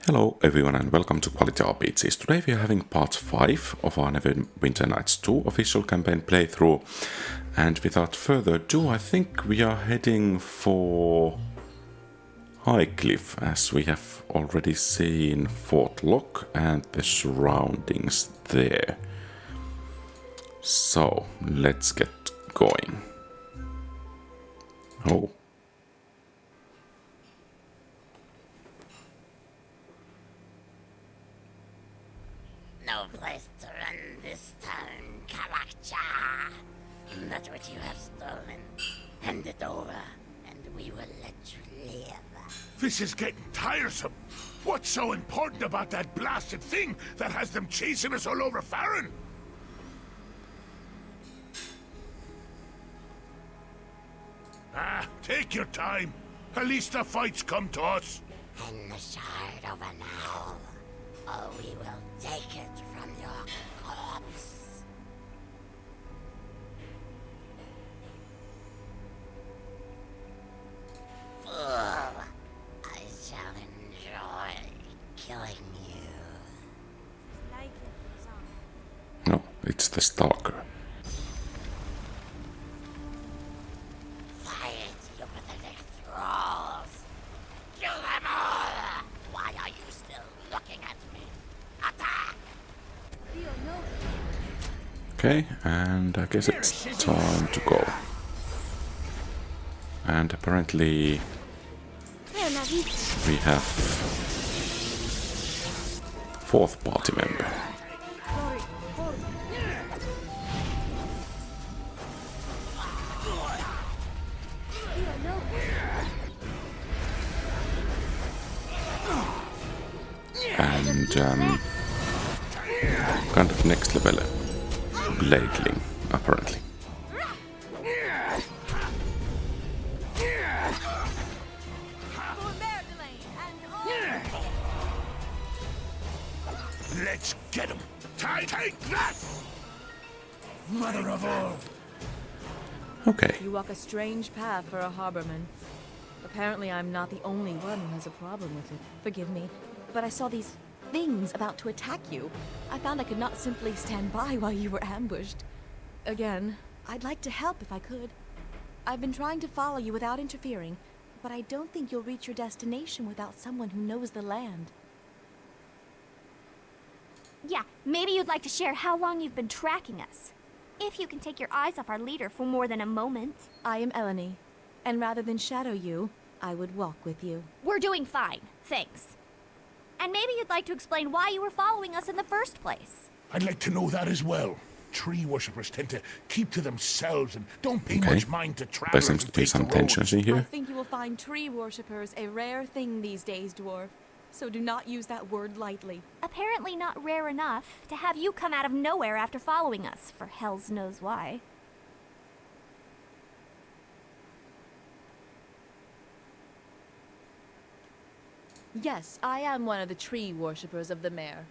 Hello everyone and welcome to QualityRPGs. Today we are having part 5 of our Neverwinter Nights 2 official campaign playthrough, and without further ado I think we are heading for Highcliff, as we have already seen Fort Lock and the surroundings there. So let's get going. Oh. No place to run this town, Kalakcha. Not what you have stolen. Hand it over, and we will let you live. This is getting tiresome. What's so important about that blasted thing that has them chasing us all over Farron? Take your time. At least the fight's come to us. Hand the shard over now, or we will take it from your corpse. Fool, I shall enjoy killing you. No, it's the Stalker. Fight, you pathetic thralls! Kill them all! Why are you still looking at me? Attack! Okay, and I guess it's time to go. And apparently we have fourth party member. And kind of next level Gladeling, apparently. Let's get him. Take that! Mother of all. Okay. You walk a strange path for a harborman. Apparently I'm not the only one who has a problem with it. Forgive me, but I saw these things about to attack you. I found I could not simply stand by while you were ambushed. Again, I'd like to help if I could. I've been trying to follow you without interfering, but I don't think you'll reach your destination without someone who knows the land. Yeah, maybe you'd like to share how long you've been tracking us. If you can take your eyes off our leader for more than a moment. I am Eleni, and rather than shadow you, I would walk with you. We're doing fine, thanks. And maybe you'd like to explain why you were following us in the first place. I'd like to know that as well. Tree worshippers tend to keep to themselves and don't pay much mind to There travelers seems who to be take some the tensions roads. in I here. think you will find tree worshippers a rare thing these days, dwarf. So do not use that word lightly. Apparently not rare enough to have you come out of nowhere after following us, for hells knows why. Yes, I am one of the tree worshippers of the mare.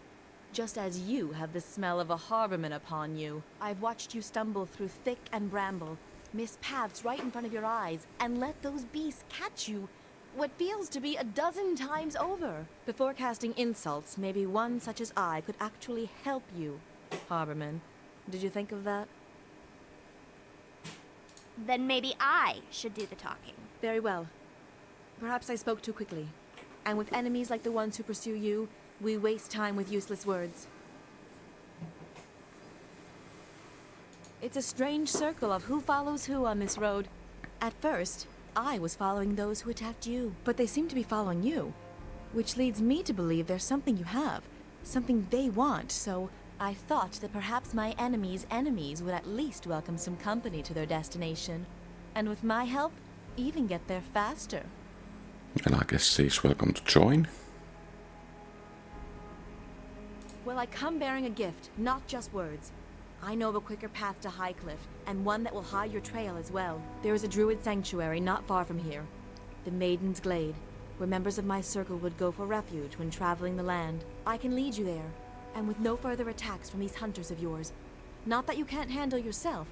Just as you have the smell of a harborman upon you, I've watched you stumble through thick and bramble, miss paths right in front of your eyes, and let those beasts catch you what feels to be a dozen times over. Before casting insults, maybe one such as I could actually help you, harborman. Did you think of that? Then maybe I should do the talking. Very well. Perhaps I spoke too quickly. And with enemies like the ones who pursue you, we waste time with useless words. It's a strange circle of who follows who on this road. At first, I was following those who attacked you, but they seem to be following you. Which leads me to believe there's something you have, something they want, so I thought that perhaps my enemies' enemies would at least welcome some company to their destination. And with my help, even get there faster. And I guess she's welcome to join. Well, I come bearing a gift, not just words. I know of a quicker path to Highcliff, and one that will hide your trail as well. There is a druid sanctuary not far from here, the Maiden's Glade, where members of my circle would go for refuge when traveling the land. I can lead you there, and with no further attacks from these hunters of yours. Not that you can't handle yourself,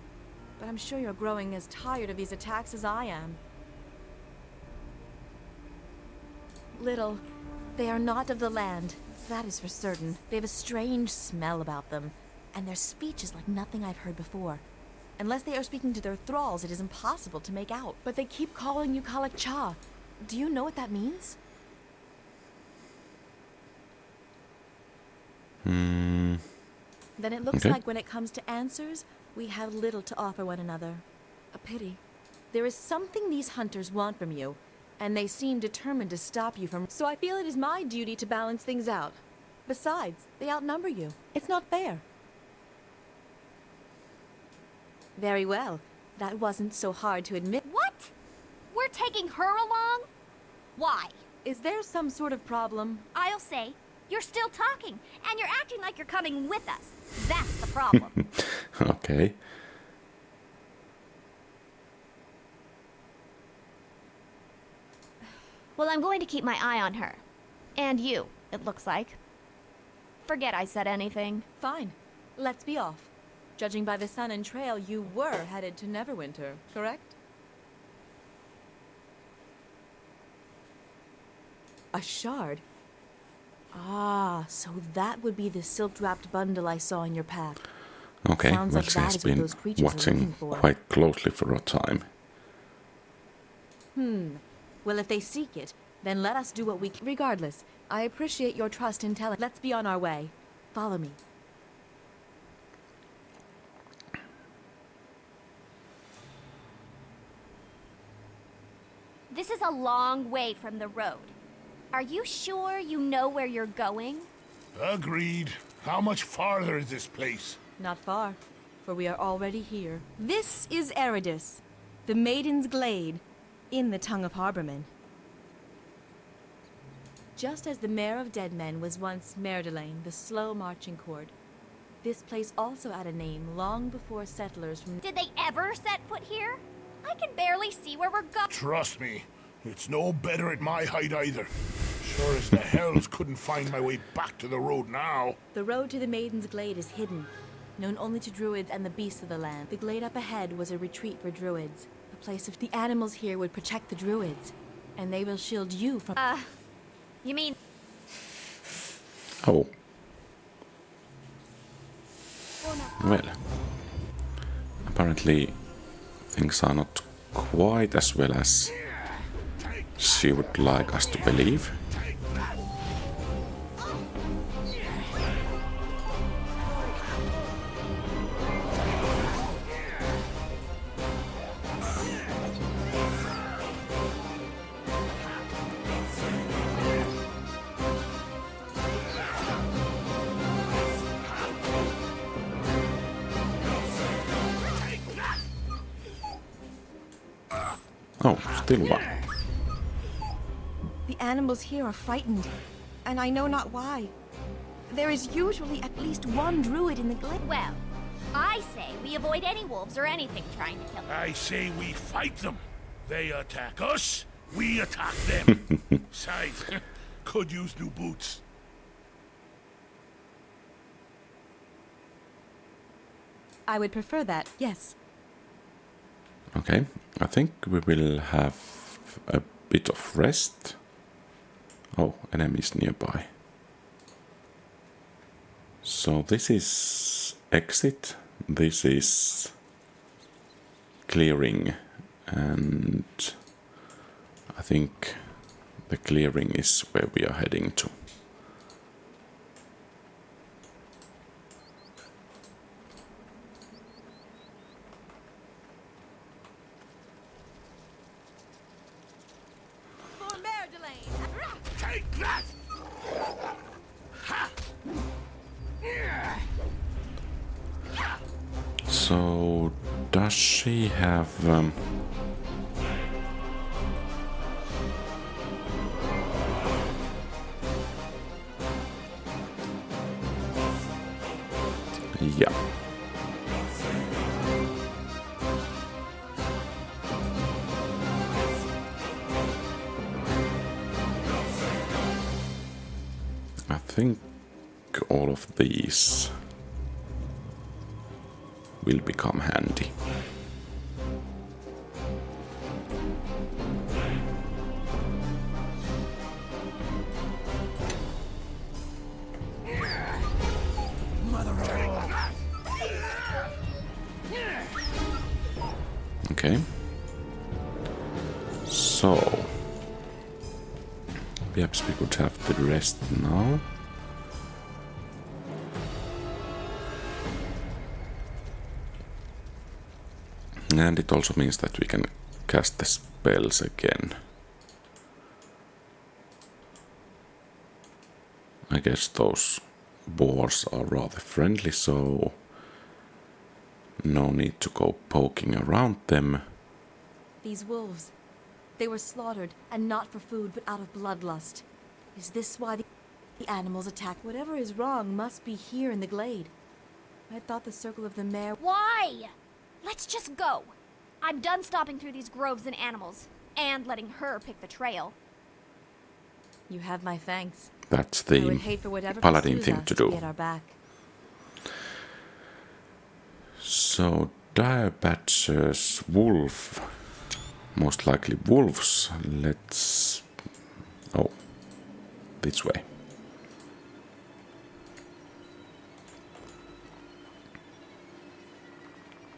but I'm sure you're growing as tired of these attacks as I am. Little, They are not of the land, that is for certain. They have a strange smell about them, and their speech is like nothing I've heard before. Unless they are speaking to their thralls, it is impossible to make out. But they keep calling you Kalakcha. Do you know what that means? Then it looks like when it comes to answers, we have little to offer one another. A pity. There is something these hunters want from you, and they seem determined to stop you from... So I feel it is my duty to balance things out. Besides, they outnumber you. It's not fair. Very well. That wasn't so hard to admit. What? We're taking her along? Why? Is there some sort of problem? I'll say, you're still talking, and you're acting like you're coming with us. That's the problem. Okay. Well, I'm going to keep my eye on her. And you, it looks like. Forget I said anything. Fine. Let's be off. Judging by the sun and trail, you were headed to Neverwinter, correct? A shard? Ah, so that would be the silk-wrapped bundle I saw in your path. Okay, Sounds well, like she that has is what been those creatures are watching looking for. quite closely for a time. Well, if they seek it, then let us do what we can. Regardless, I appreciate your trust in telling. Let's be on our way. Follow me. This is a long way from the road. Are you sure you know where you're going? Agreed. How much farther is this place? Not far, for we are already here. This is Eridus, the Maiden's Glade, in the tongue of Harbormen. Just as the Mare of Dead Men was once Merdelane, the slow marching court, this place also had a name long before settlers from... Did they ever set foot here? I can barely see where we're going. Trust me, it's no better at my height either. Sure as the hells couldn't find my way back to the road now. The road to the Maiden's Glade is hidden, known only to druids and the beasts of the land. The glade up ahead was a retreat for druids, a place of... The animals here would protect the druids, and they will shield you from... You mean... Oh. Well. Apparently, things are not quite as well as she would like us to believe. Oh, still one. The animals here are frightened, and I know not why. There is usually at least one druid in the glade. Well, I say we avoid any wolves or anything trying to kill them. I say we fight them. They attack us, we attack them. Besides, could use new boots. I would prefer that, yes. Okay, I think we will have a bit of rest. Oh, enemies nearby. So this is exit, this is clearing, and I think the clearing is where we are heading to. Take that! So, does she have... Yeah. I think all of these will become handy. Okay. So, perhaps we could have the rest now. And it also means that we can cast the spells again. I guess those boars are rather friendly, so no need to go poking around them. These wolves, they were slaughtered, and not for food, but out of bloodlust. Is this why the animals attack? Whatever is wrong must be here in the glade. I thought the circle of the mare... Why? Let's just go. I'm done stopping through these groves and animals, and letting her pick the trail. You have my thanks. That's I would the hate for whatever Paladin pursues thing us to be do. at our back. So, dire badgers, wolf. Most likely wolves. Let's... Oh, this way.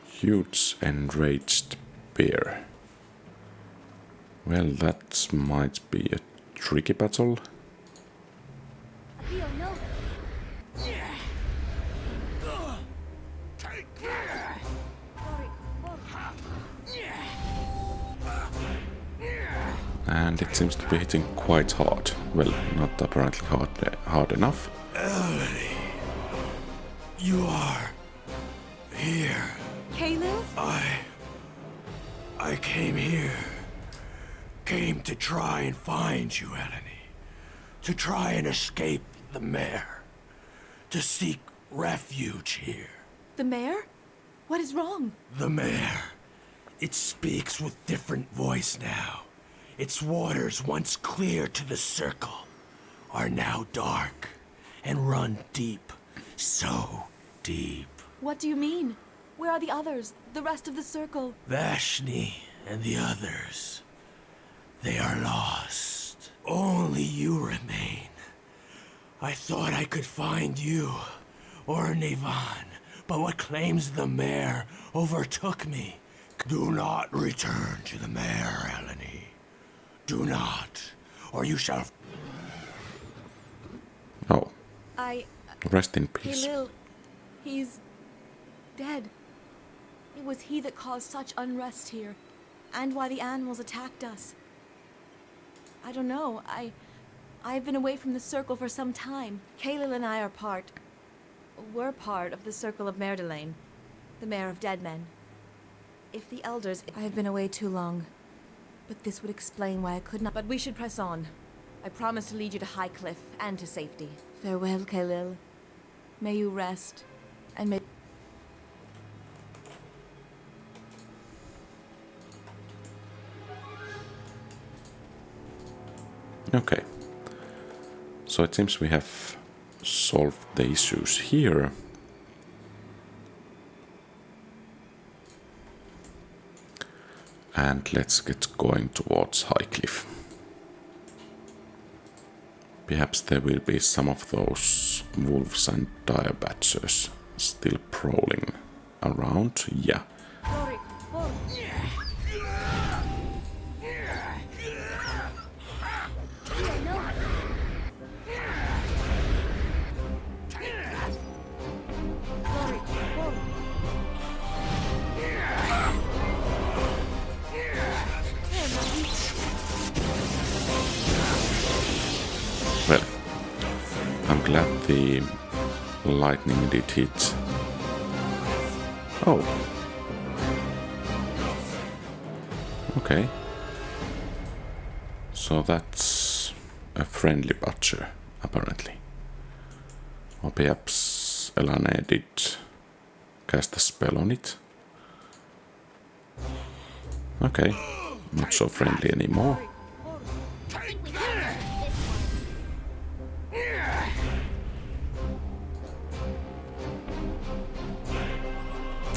Huge enraged bear. Well, that might be a tricky battle. And it seems to be hitting quite hard. Well, not apparently hard enough. Elodie, you are here. Caleb? I came here. Came to try and find you, Elodie. To try and escape the mare. To seek refuge here. The mare? What is wrong? The mare. It speaks with different voice now. Its waters, once clear to the circle, are now dark and run deep. So deep. What do you mean? Where are the others? The rest of the circle? Vashni and the others. They are lost. Only you remain. I thought I could find you, or Nevan, but what claims the mare overtook me. Do not return to the mare, Eleni. Do not, or you shall... Oh, I... rest in peace. Lil, he's... dead. It was he that caused such unrest here, and why the animals attacked us. I don't know, I've been away from the circle for some time. Kaelil and I were part of the circle of Merdelane, the Mare of Dead Men. If the elders... I have been away too long, but this would explain why I could not... But we should press on. I promise to lead you to Highcliff and to safety. Farewell, Kaelil. May you rest, and may... Okay. So it seems we have solved the issues here. And let's get going towards Highcliff. Perhaps there will be some of those wolves and dire badgers still prowling around. Yeah. Well, I'm glad the lightning did hit. Oh. Okay. So that's a friendly butcher, apparently. Or perhaps Elane did cast a spell on it. Okay, not so friendly anymore.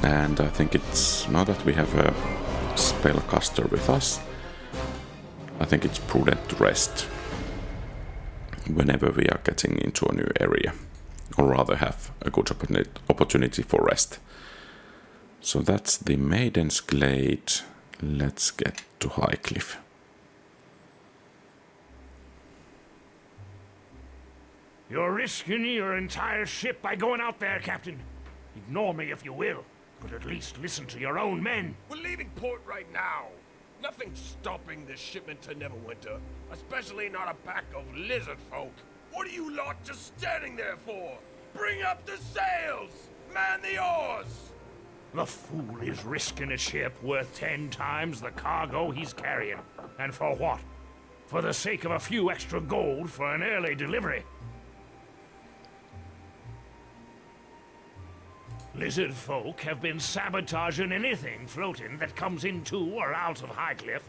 And I think it's, now that we have a spellcaster with us, I think it's prudent to rest whenever we are getting into a new area, or rather have a good opportunity for rest. So that's the Maiden's Glade, let's get to Highcliff. You're risking your entire ship by going out there, Captain. Ignore me if you will, but at least listen to your own men. We're leaving port right now. Nothing's stopping this shipment to Neverwinter, especially not a pack of lizard folk. What are you lot just standing there for? Bring up the sails! Man the oars! The fool is risking a ship worth 10 times the cargo he's carrying. And for what? For the sake of a few extra gold for an early delivery. Lizard folk have been sabotaging anything floating that comes into or out of Highcliff.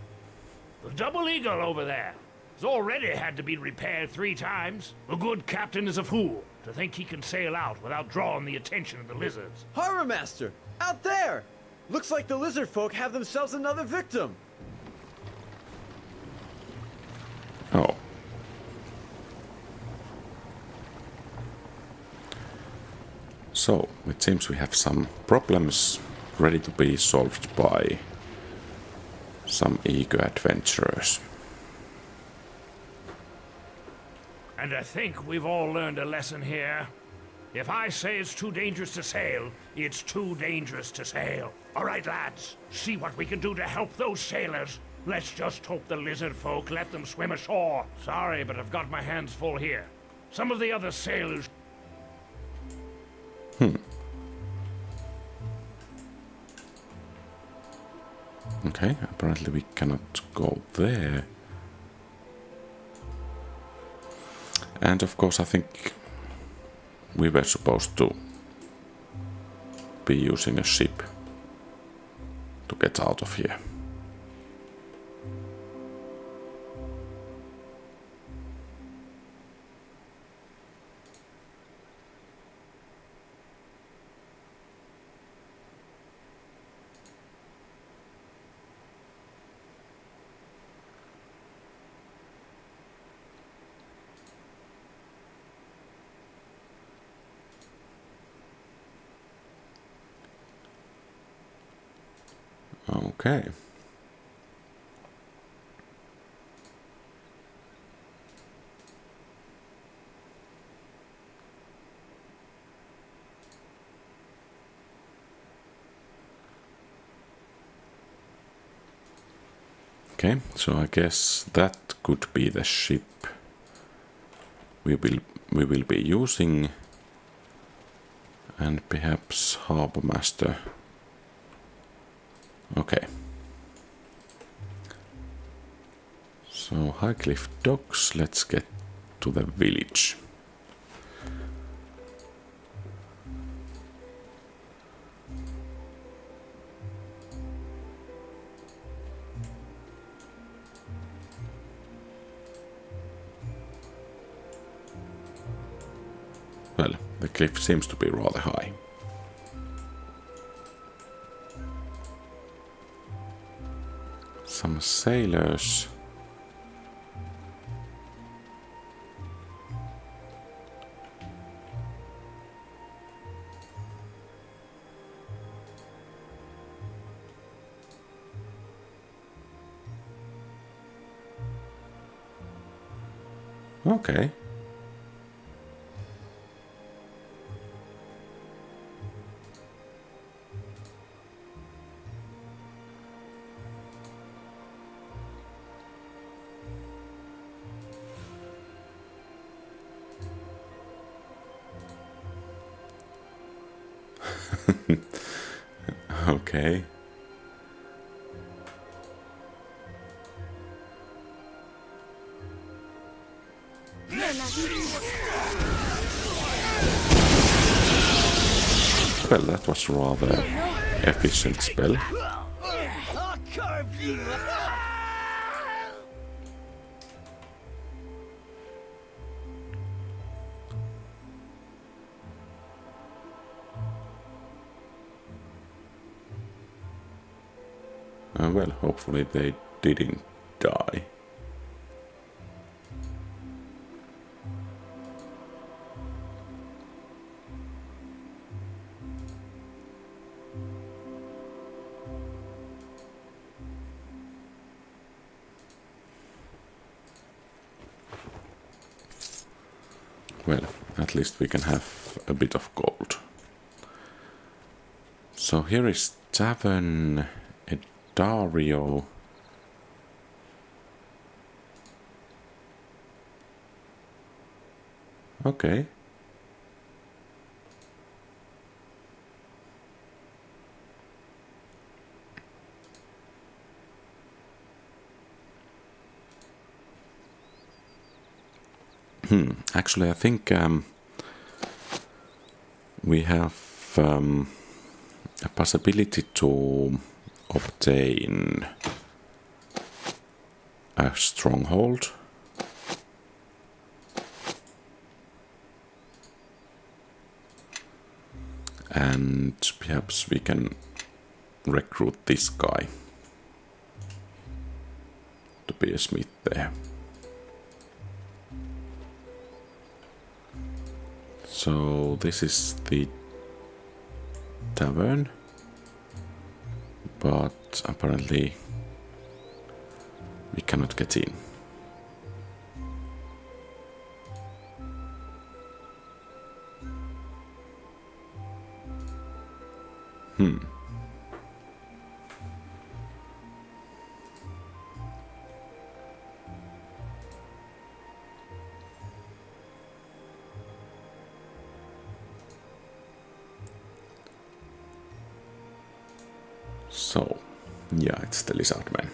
The Double Eagle over there has already had to be repaired 3 times. The good captain is a fool to think he can sail out without drawing the attention of the lizards. Harbor Master! Out there! Looks like the lizard folk have themselves another victim. Oh. So, it seems we have some problems ready to be solved by some eager adventurers. And I think we've all learned a lesson here. If I say it's too dangerous to sail, it's too dangerous to sail. All right, lads, see what we can do to help those sailors. Let's just hope the lizard folk let them swim ashore. Sorry, but I've got my hands full here. Some of the other sailors... Okay, apparently we cannot go there. And of course I think we were supposed to be using a ship to get out of here. Okay. Okay, so I guess that could be the ship we will be using, and perhaps Harbor Master. Okay. So Highcliff docks, let's get to the village. Well, the cliff seems to be rather high. Some sailors. Okay. Okay. Well, that was rather efficient spell. I'll carve you! Well, hopefully they didn't die. Well, at least we can have a bit of gold. So here is Tavern Edario. Okay. Actually, I think we have a possibility to obtain a stronghold. And perhaps we can recruit this guy to be a smith there. So this is the tavern, but apparently we cannot get in. So, yeah, it's the Lizardmen.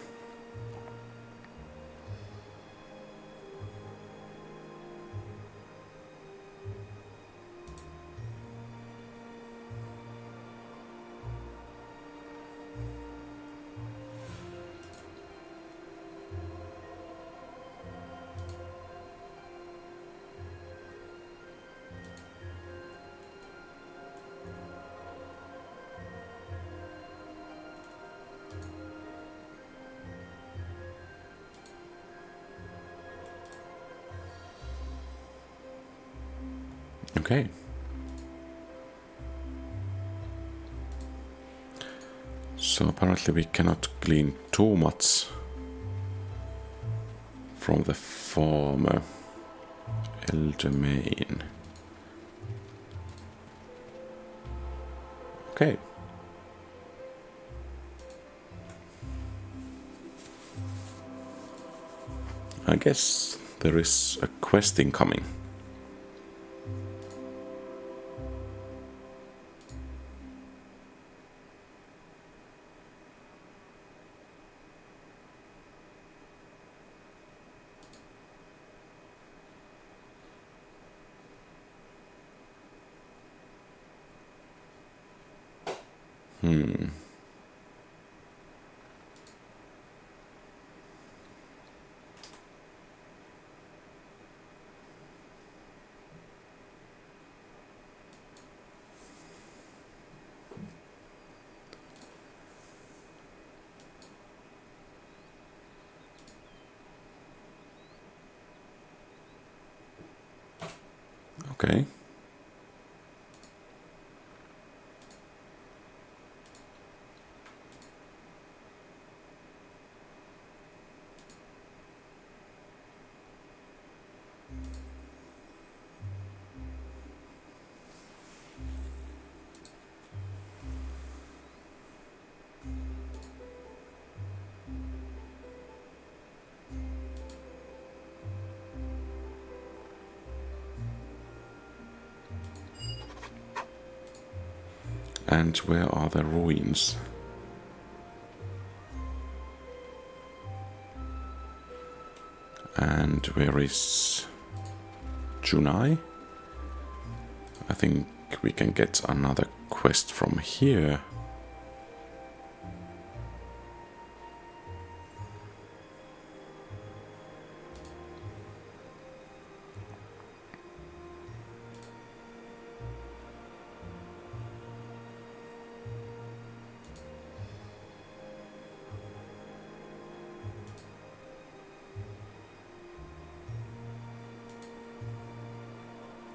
Okay. So apparently we cannot glean too much from the former domain. Okay. I guess there is a quest incoming. Okay. And where are the ruins? And where is Junai? I think we can get another quest from here.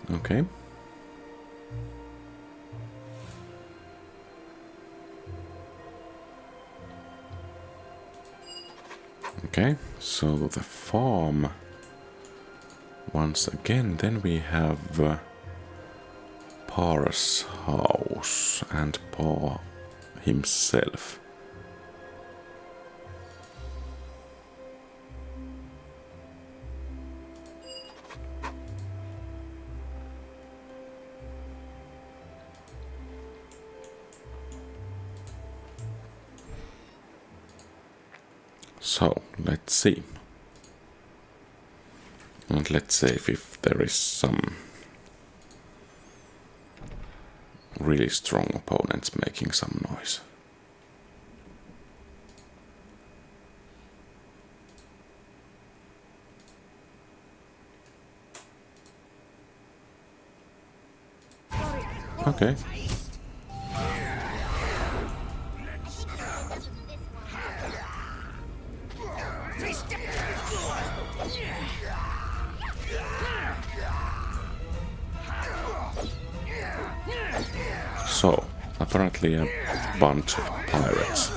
Okay. Okay, so the farm once again, then we have Par's house and Pa himself. So, let's see. And let's save if there is some really strong opponents making some noise. Okay. So, apparently a bunch of pirates.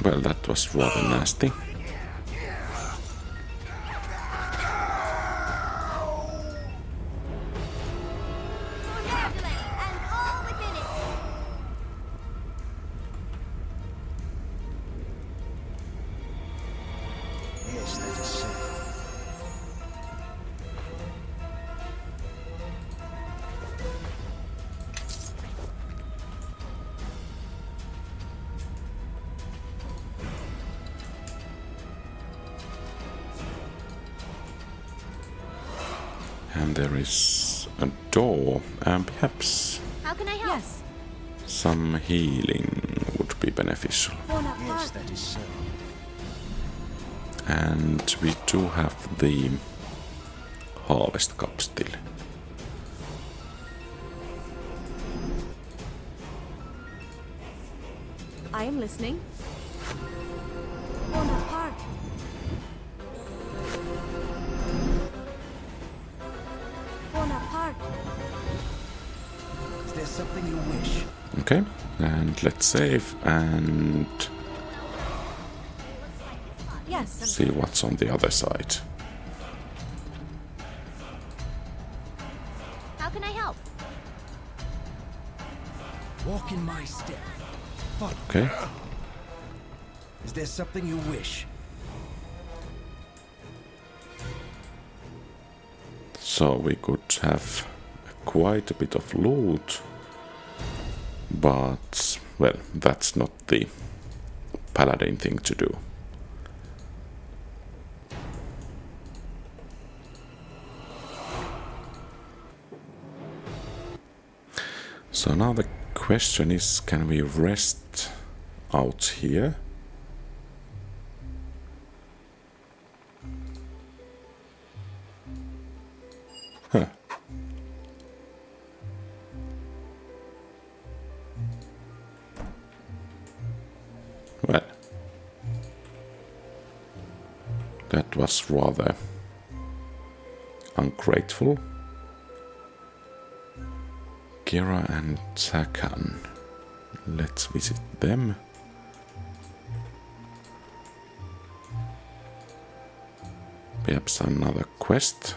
Well, that was rather nasty. And there is a door, and perhaps How can I help? Yes. some healing would be beneficial. Yes, that is so. And we do have the harvest cup still. I am listening. Bonaparte. Bonaparte. Is there something you wish? Okay, and let's save and Yes. see what's on the other side. How can I help? Walk in my step. Follow. Okay, Is there something you wish? so we could have quite a bit of loot, but, well, that's not the paladin thing to do. So now the question is, can we rest out here? Huh. Well, that was rather ungrateful. Kira and Takan. Let's visit them. Perhaps another quest.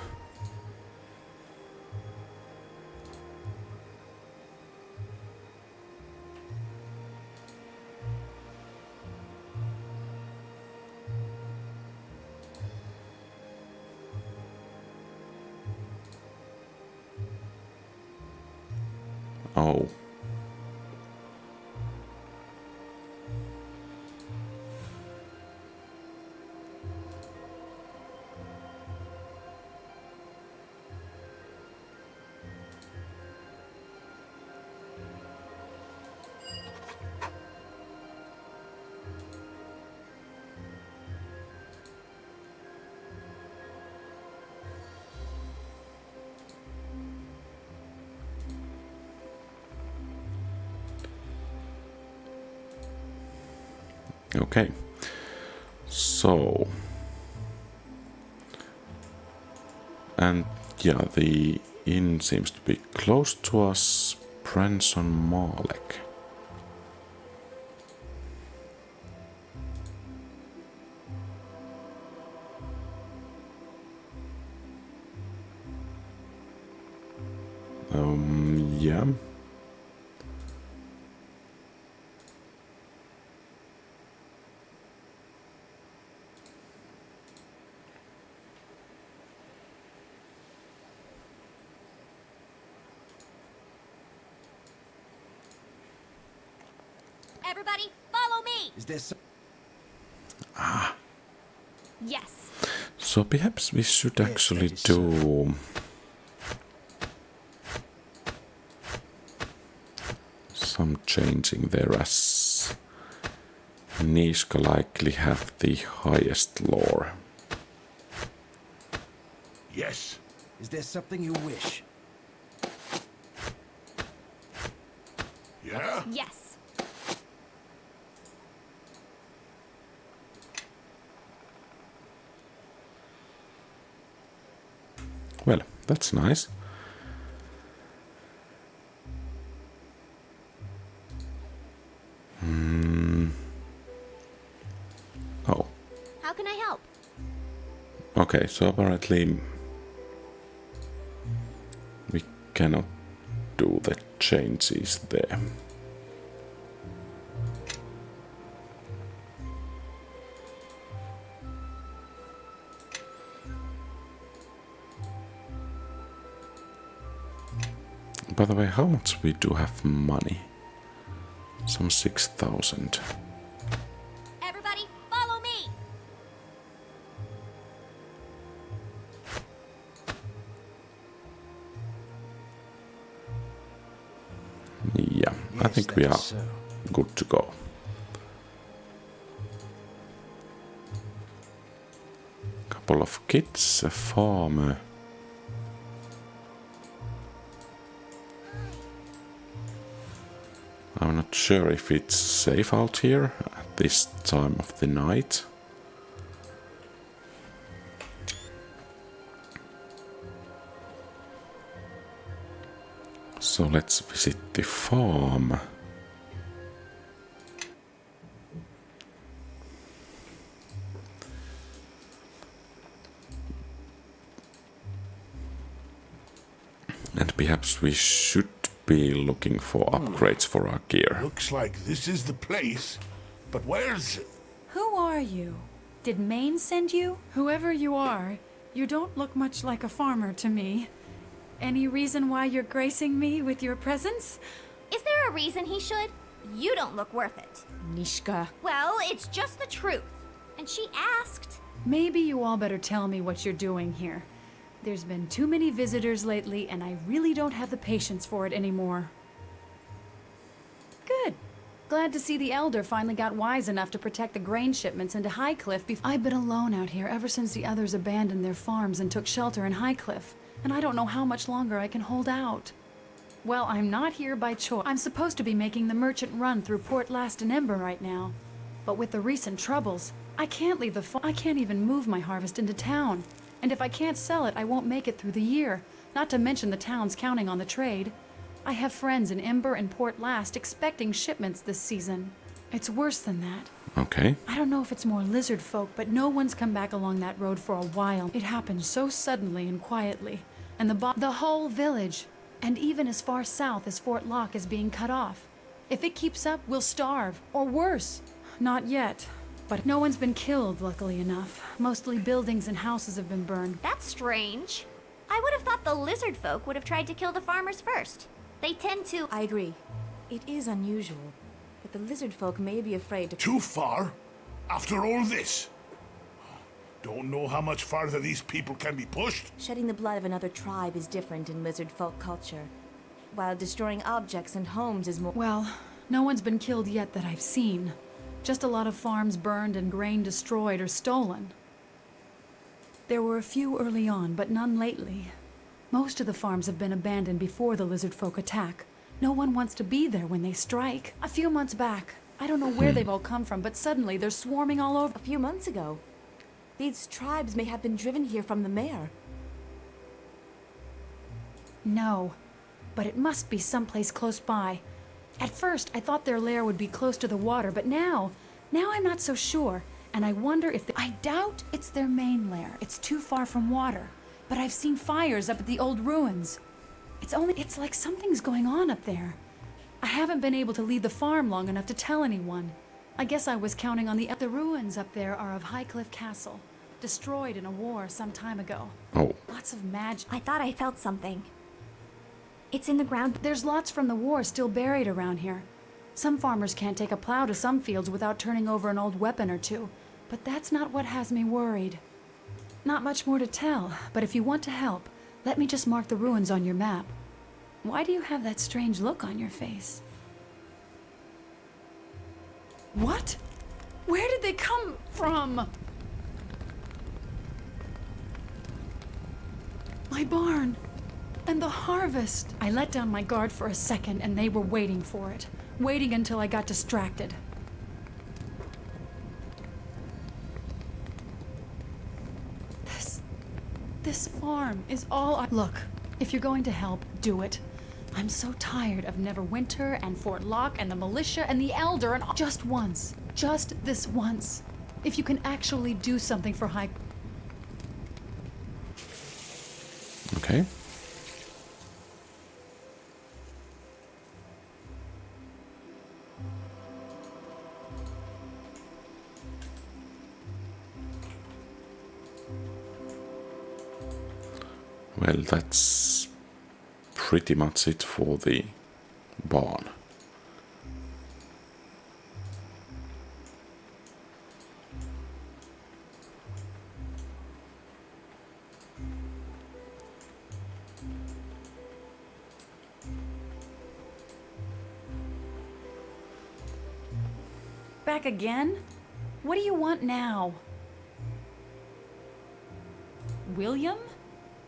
Oh. Okay. So... And yeah, the inn seems to be close to us. Branson Malek. Yeah. Everybody, follow me! Is there some... Yes. So perhaps we should actually that is do some changing there, as Nishka likely have the highest lore. Yes. Is there something you wish? Yeah? Yes. Well, that's nice. Oh, How can I help? okay, so apparently we cannot do the changes there. By the way, how much we do have money? Some 6,000. Everybody, follow me! Yeah, I Yes, think that we is are so. good to go. Couple of kids, a farmer. I'm not sure if it's safe out here at this time of the night. So let's visit the farm. And perhaps we should be looking for upgrades for our gear. Looks like this is the place. But where's... Who are you? Did Maine send you? Whoever you are, you don't look much like a farmer to me. Any reason why you're gracing me with your presence? Is there a reason he should? You don't look worth it. Nishka. Well, it's just the truth. And she asked. Maybe you all better tell me what you're doing here. There's been too many visitors lately, and I really don't have the patience for it anymore. Good. Glad to see the Elder finally got wise enough to protect the grain shipments into Highcliff before. I've been alone out here ever since the others abandoned their farms and took shelter in Highcliff, and I don't know how much longer I can hold out. Well, I'm not here by choice. I'm supposed to be making the merchant run through Port Last and Ember right now. But with the recent troubles, I can't leave the farm. I can't even move my harvest into town. And if I can't sell it, I won't make it through the year, not to mention the town's counting on the trade. I have friends in Ember and Port Last expecting shipments this season. It's worse than that. Okay. I don't know if it's more lizard folk, but no one's come back along that road for a while. It happened so suddenly and quietly. And the whole village, and even as far south as Fort Locke, is being cut off. If it keeps up, we'll starve, or worse. Not yet. But no one's been killed, luckily enough. Mostly buildings and houses have been burned. That's strange. I would have thought the lizard folk would have tried to kill the farmers first. They tend to... I agree. It is unusual, but the lizard folk may be afraid to... Too far? After all this? Don't know how much farther these people can be pushed. Shedding the blood of another tribe is different in lizard folk culture, while destroying objects and homes is more... Well, no one's been killed yet that I've seen. Just a lot of farms burned and grain destroyed or stolen. There were a few early on, but none lately. Most of the farms have been abandoned before the lizard folk attack. No one wants to be there when they strike. A few months back, I don't know where they've all come from, but suddenly they're swarming all over. A few months ago, these tribes may have been driven here from the mare. No, but it must be someplace close by. At first, I thought their lair would be close to the water, but now I'm not so sure. And I wonder if I doubt it's their main lair. It's too far from water. But I've seen fires up at the old ruins. It's like something's going on up there. I haven't been able to leave the farm long enough to tell anyone. I guess I was counting on the ruins up there are of Highcliff Castle, destroyed in a war some time ago. Oh. Lots of magic. I thought I felt something. It's in the ground. There's lots from the war still buried around here. Some farmers can't take a plow to some fields without turning over an old weapon or two. But that's not what has me worried. Not much more to tell, but if you want to help, let me just mark the ruins on your map. Why do you have that strange look on your face? What? Where did they come from? My barn. And the harvest. I let down my guard for a second and they were waiting for it. Waiting until I got distracted. This farm is all I... Look, if you're going to help, do it. I'm so tired of Neverwinter and Fort Locke and the militia and the Elder and... Just once. Just this once. If you can actually do something for High... Okay. Well, that's pretty much it for the barn. Back again? What do you want now? William?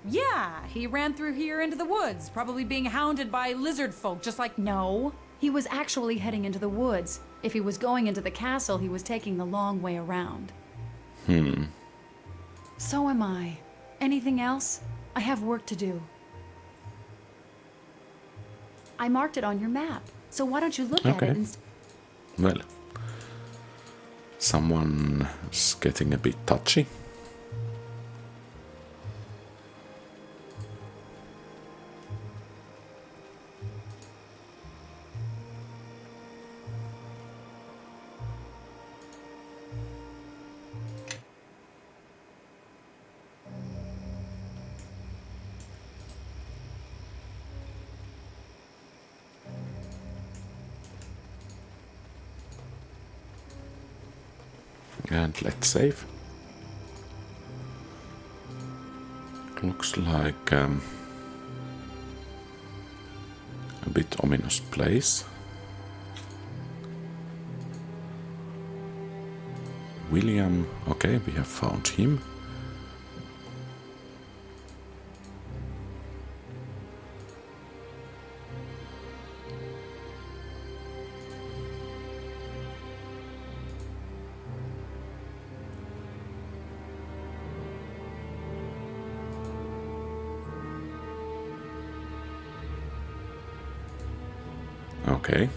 Yeah, he ran through here into the woods, probably being hounded by lizard folk, just like... No, he was actually heading into the woods. If he was going into the castle, he was taking the long way around. So am I. Anything else? I have work to do. I marked it on your map, so why don't you look at it and... Well, someone's getting a bit touchy. And let's save. Looks like a bit ominous place. William, okay, we have found him. Okay.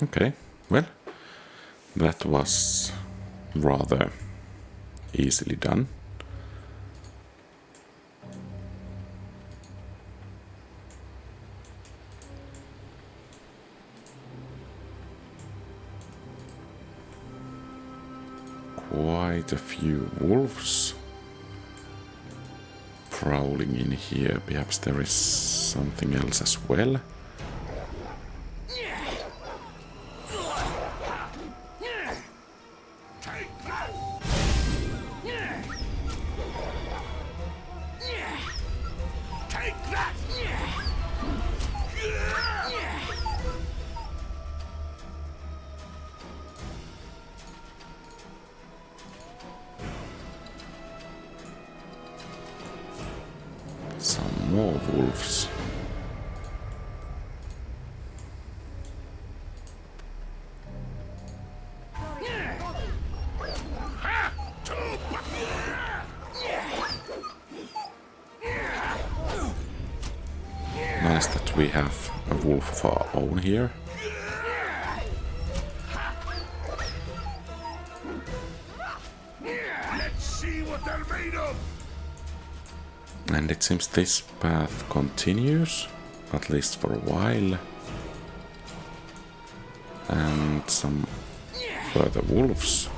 Okay, well, that was rather easily done. Quite a few wolves. prowling in here. Perhaps there is something else as well. Some more wolves. Nice that we have a wolf of our own here. Let's see what they're made of. And it seems this path continues, at least for a while. And some further wolves.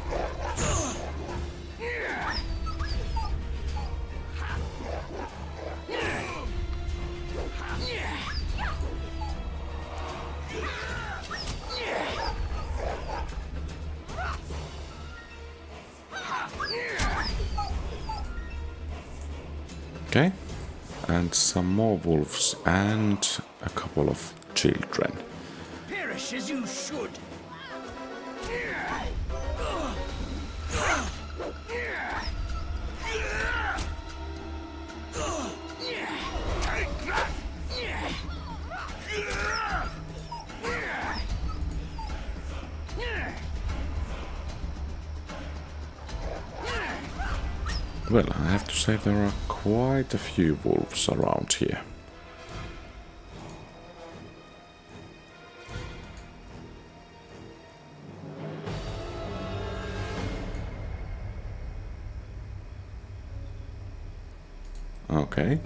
Okay, and some more wolves and a couple of children. Perish as you should. Well, I have to say there are quite a few wolves around here. Okay.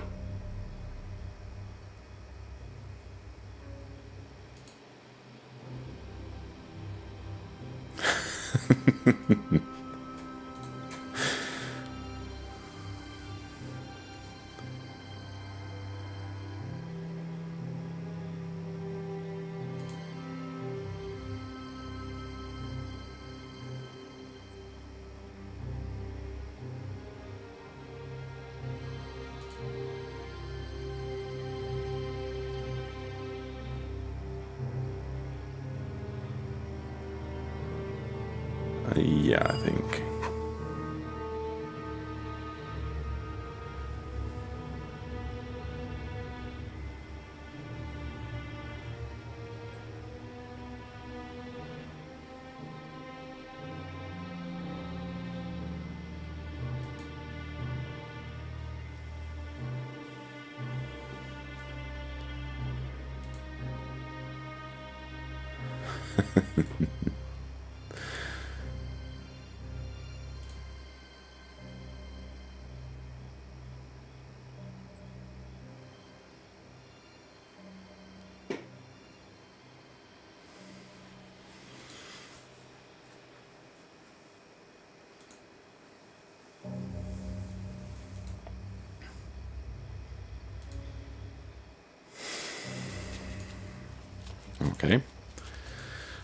Yeah, I think. Okay,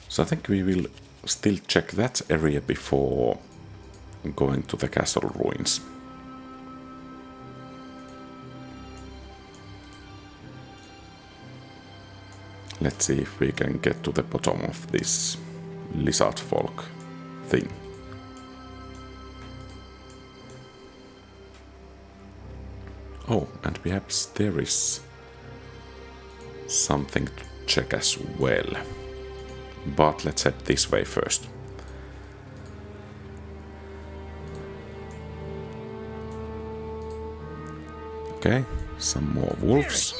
so I think we will still check that area before going to the castle ruins. Let's see if we can get to the bottom of this lizard folk thing. Oh, and perhaps there is something to check as well. But let's head this way first. Okay, some more wolves.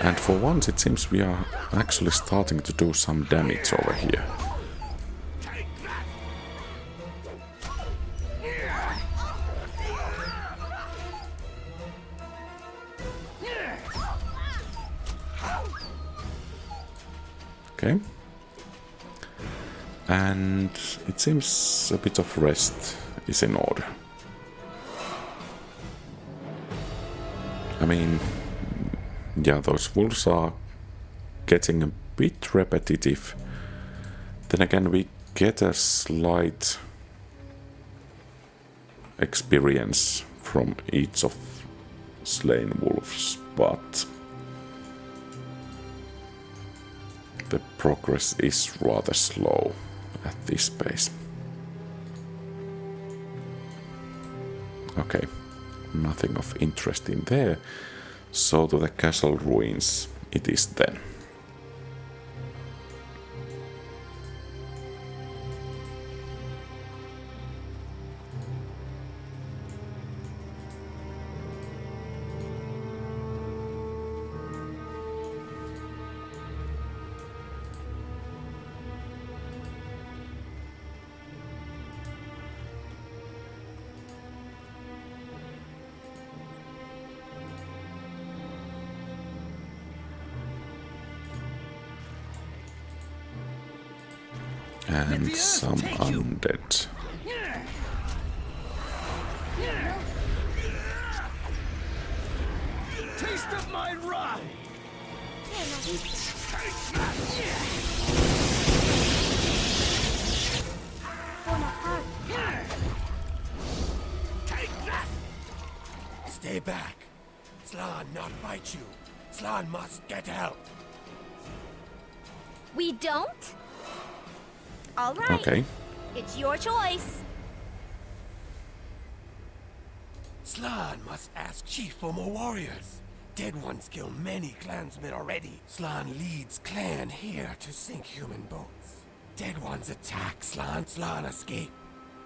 And for once it seems we are actually starting to do some damage over here. Okay. And it seems a bit of rest is in order. I mean, yeah, those wolves are getting a bit repetitive. Then again, we get a slight experience from each of slain wolves, but the progress is rather slow at this pace. Okay, nothing of interest in there, so to the castle ruins it is then. And some undead. Taste of my ride! Take that! Stay back. Slan not fight you. Slan must get help. We don't? All right. Okay. It's your choice. Slan must ask Chief for more warriors. Dead ones kill many clansmen already. Slan leads clan here to sink human boats. Dead ones attack Slan. Slan escape.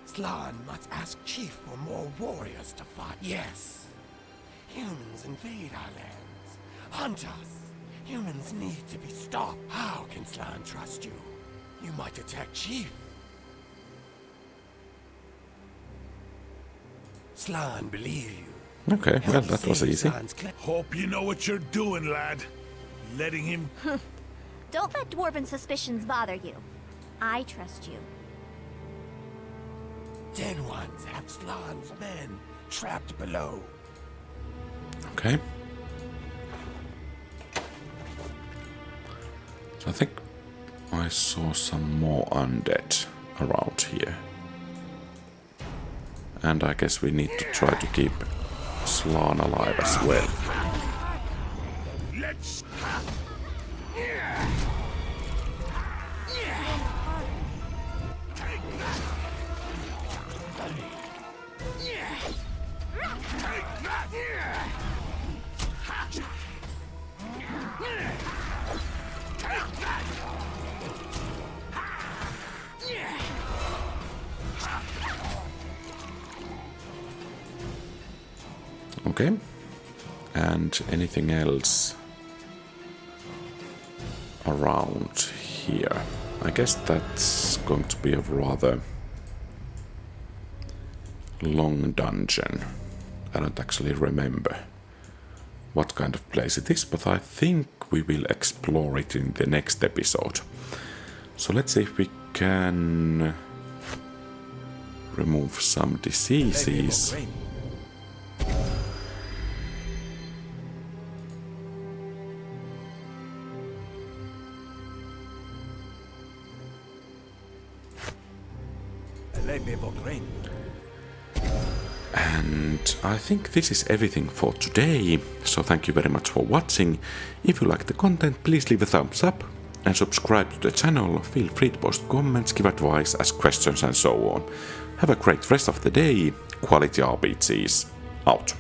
Slan must ask Chief for more warriors to fight. Yes. Humans invade our lands. Hunt us. Humans need to be stopped. How can Slan trust you? You might attack Chief. Slan believe you. Okay, well, that was easy. Hope you know what you're doing, lad. Letting him... Don't let dwarven suspicions bother you. I trust you. Dead ones have Slan's men trapped below. Okay. So I think I saw some more undead around here. And I guess we need to try to keep Slan alive as well. Let's... Okay. And anything else around here? I guess that's going to be a rather long dungeon. I don't actually remember what kind of place it is, but I think we will explore it in the next episode. So let's see if we can remove some diseases. And I think this is everything for today, so thank you very much for watching. If you like the content, please leave a thumbs up and subscribe to the channel. Feel free to post comments, give advice, ask questions and so on. Have a great rest of the day. QualityRPGs out.